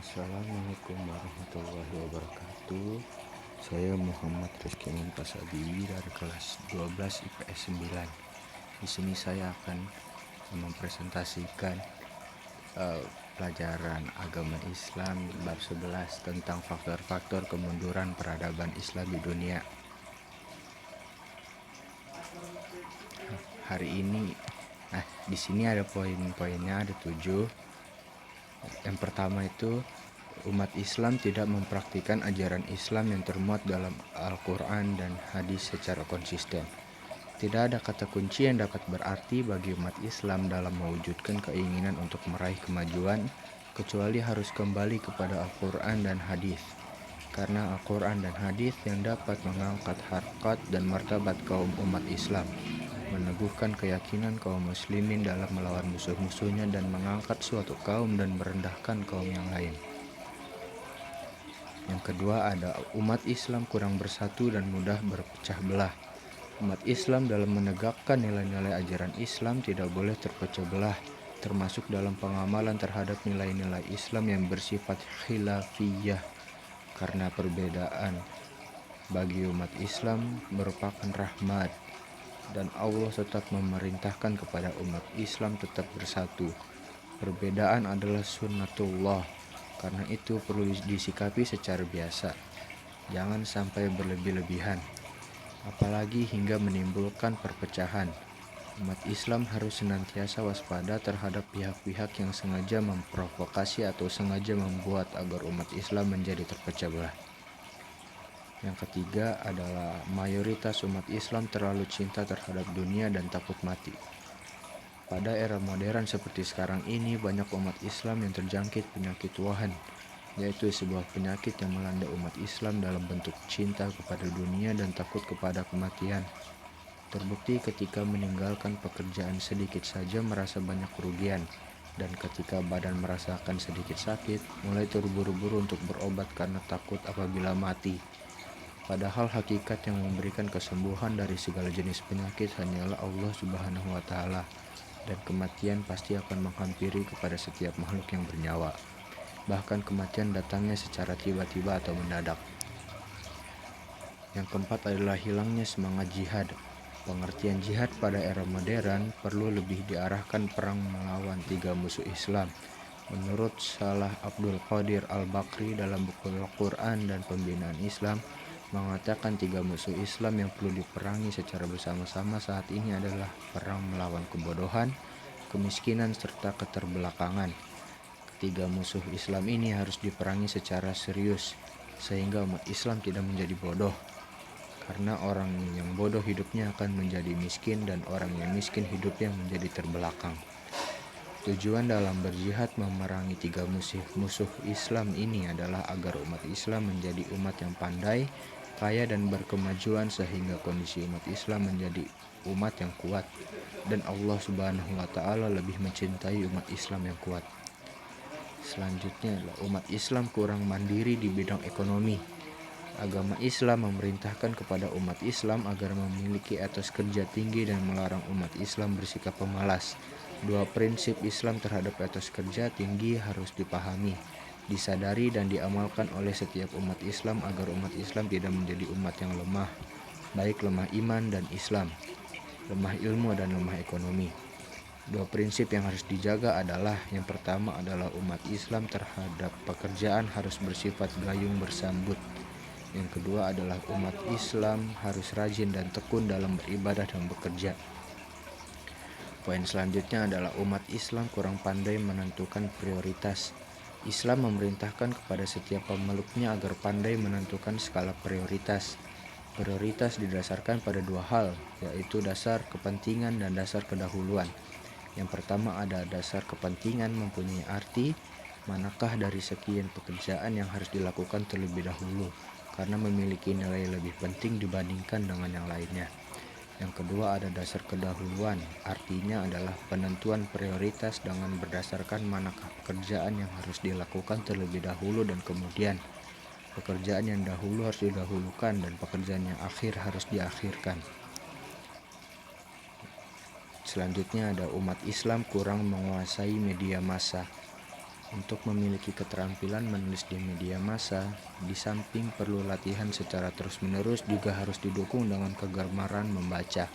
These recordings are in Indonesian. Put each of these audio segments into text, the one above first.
Assalamualaikum warahmatullahi wabarakatuh. Saya Muhammad Rizky Muntasabiwi dari kelas 12 IPS 9. Di sini saya akan mempresentasikan pelajaran agama Islam bab 11 tentang faktor-faktor kemunduran peradaban Islam di dunia. Hari ini di sini ada poin-poinnya, ada 7. Yang pertama itu, umat Islam tidak mempraktikkan ajaran Islam yang termuat dalam Al-Quran dan hadis secara konsisten. Tidak ada kata kunci yang dapat berarti bagi umat Islam dalam mewujudkan keinginan untuk meraih kemajuan, kecuali harus kembali kepada Al-Quran dan hadis. Karena Al-Quran dan hadis yang dapat mengangkat harkat dan martabat kaum umat Islam, meneguhkan keyakinan kaum muslimin dalam melawan musuh-musuhnya dan mengangkat suatu kaum dan merendahkan kaum yang lain. Yang kedua, ada umat Islam kurang bersatu dan mudah berpecah belah. Umat Islam dalam menegakkan nilai-nilai ajaran Islam tidak boleh terpecah belah, termasuk dalam pengamalan terhadap nilai-nilai Islam yang bersifat khilafiyah, karena perbedaan bagi umat Islam merupakan rahmat, dan Allah tetap memerintahkan kepada umat Islam tetap bersatu. Perbedaan adalah sunnatullah, karena itu perlu disikapi secara biasa. Jangan sampai berlebih-lebihan, apalagi hingga menimbulkan perpecahan. Umat Islam harus senantiasa waspada terhadap pihak-pihak yang sengaja memprovokasi atau sengaja membuat agar umat Islam menjadi terpecah belah. Yang ketiga adalah mayoritas umat Islam terlalu cinta terhadap dunia dan takut mati. Pada era modern seperti sekarang ini, banyak umat Islam yang terjangkit penyakit wahan, yaitu sebuah penyakit yang melanda umat Islam dalam bentuk cinta kepada dunia dan takut kepada kematian. Terbukti ketika meninggalkan pekerjaan sedikit saja merasa banyak kerugian, dan ketika badan merasakan sedikit sakit, mulai terburu-buru untuk berobat karena takut apabila mati. Padahal hakikat yang memberikan kesembuhan dari segala jenis penyakit hanyalah Allah Subhanahu wa Ta'ala, dan kematian pasti akan menghampiri kepada setiap makhluk yang bernyawa. Bahkan kematian datangnya secara tiba-tiba atau mendadak. Yang keempat adalah hilangnya semangat jihad. Pengertian jihad pada era modern perlu lebih diarahkan perang melawan 3 musuh Islam. Menurut Salah Abdul Qadir Al-Bakri dalam buku Al-Quran dan Pembinaan Islam, mengatakan 3 musuh Islam yang perlu diperangi secara bersama-sama saat ini adalah perang melawan kebodohan, kemiskinan, serta keterbelakangan. Ketiga musuh Islam ini harus diperangi secara serius, sehingga umat Islam tidak menjadi bodoh. Karena orang yang bodoh hidupnya akan menjadi miskin, dan orang yang miskin hidupnya menjadi terbelakang. Tujuan dalam berjihad memerangi 3 musuh Islam ini adalah agar umat Islam menjadi umat yang pandai, kaya, dan berkemajuan, sehingga kondisi umat Islam menjadi umat yang kuat, dan Allah Subhanahu wa Ta'ala lebih mencintai umat Islam yang kuat. Selanjutnya adalah umat Islam kurang mandiri di bidang ekonomi. Agama Islam memerintahkan kepada umat Islam agar memiliki etos kerja tinggi dan melarang umat Islam bersikap pemalas. 2 prinsip Islam terhadap etos kerja tinggi harus dipahami, disadari, dan diamalkan oleh setiap umat Islam agar umat Islam tidak menjadi umat yang lemah, baik lemah iman dan Islam, lemah ilmu dan lemah ekonomi. 2 prinsip yang harus dijaga adalah, yang pertama adalah umat Islam terhadap pekerjaan harus bersifat gayung bersambut. Yang kedua adalah umat Islam harus rajin dan tekun dalam beribadah dan bekerja. Poin selanjutnya adalah umat Islam kurang pandai menentukan prioritas. Islam memerintahkan kepada setiap pemeluknya agar pandai menentukan skala prioritas. Prioritas didasarkan pada 2 hal, yaitu dasar kepentingan dan dasar kedahuluan. Yang pertama ada dasar kepentingan mempunyai arti, manakah dari sekian pekerjaan yang harus dilakukan terlebih dahulu, karena memiliki nilai lebih penting dibandingkan dengan yang lainnya. Yang kedua ada dasar kedahuluan, artinya adalah penentuan prioritas dengan berdasarkan manakah pekerjaan yang harus dilakukan terlebih dahulu dan kemudian. Pekerjaan yang dahulu harus didahulukan dan pekerjaan yang akhir harus diakhirkan. Selanjutnya ada umat Islam kurang menguasai media massa. Untuk memiliki keterampilan menulis di media massa, di samping perlu latihan secara terus-menerus, juga harus didukung dengan kegemaran membaca.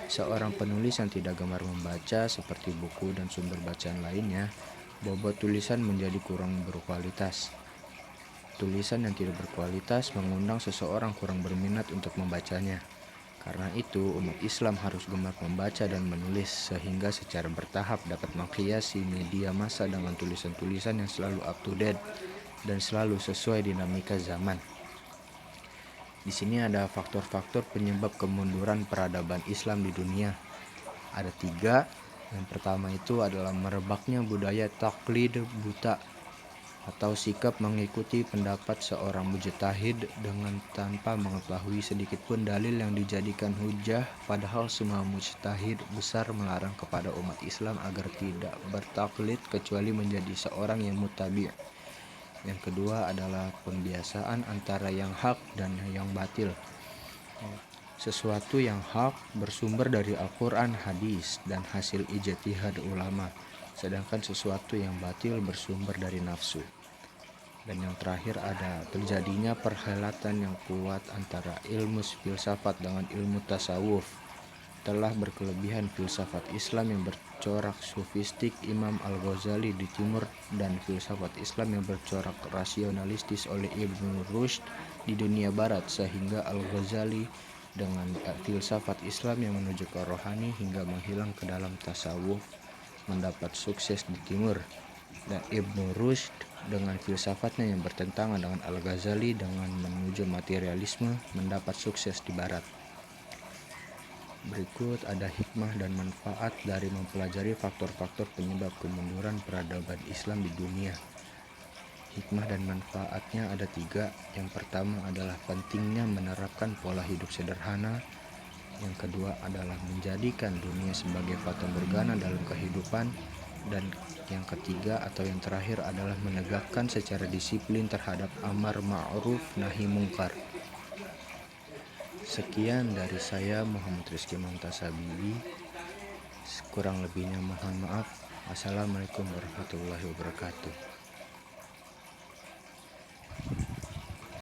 Seorang penulis yang tidak gemar membaca, seperti buku dan sumber bacaan lainnya, bobot tulisan menjadi kurang berkualitas. Tulisan yang tidak berkualitas mengundang seseorang kurang berminat untuk membacanya. Karena itu, umat Islam harus gemar membaca dan menulis, sehingga secara bertahap dapat menghiasi media massa dengan tulisan-tulisan yang selalu up to date dan selalu sesuai dinamika zaman. Di sini ada faktor-faktor penyebab kemunduran peradaban Islam di dunia. Ada 3. Yang pertama itu adalah merebaknya budaya taklid buta, atau sikap mengikuti pendapat seorang mujtahid dengan tanpa mengetahui sedikitpun dalil yang dijadikan hujah, padahal semua mujtahid besar melarang kepada umat Islam agar tidak bertaklid kecuali menjadi seorang yang muttabi'. Yang kedua adalah pembiasaan antara yang hak dan yang batil. Sesuatu yang hak bersumber dari Al-Quran, hadis, dan hasil ijtihad ulama, sedangkan sesuatu yang batil bersumber dari nafsu. Dan yang terakhir ada terjadinya perhelatan yang kuat antara ilmu filsafat dengan ilmu tasawuf. Telah berkelebihan filsafat Islam yang bercorak sufistik Imam Al-Ghazali di timur dan filsafat Islam yang bercorak rasionalistis oleh Ibn Rushd di dunia barat, sehingga Al-Ghazali dengan filsafat Islam yang menuju ke rohani hingga menghilang ke dalam tasawuf mendapat sukses di timur, dan Ibn Rushd dengan filsafatnya yang bertentangan dengan Al-Ghazali dengan menuju materialisme mendapat sukses di barat. Berikut ada hikmah dan manfaat dari mempelajari faktor-faktor penyebab kemunduran peradaban Islam di dunia. Hikmah dan manfaatnya ada 3. Yang pertama adalah pentingnya menerapkan pola hidup sederhana. Yang kedua adalah menjadikan dunia sebagai fata morgana dalam kehidupan. Dan yang ketiga atau yang terakhir adalah menegakkan secara disiplin terhadap amar ma'ruf nahi mungkar. Sekian dari saya, Muhammad Rizky Mantasabibi. Kurang lebihnya mohon maaf. Assalamualaikum warahmatullahi wabarakatuh.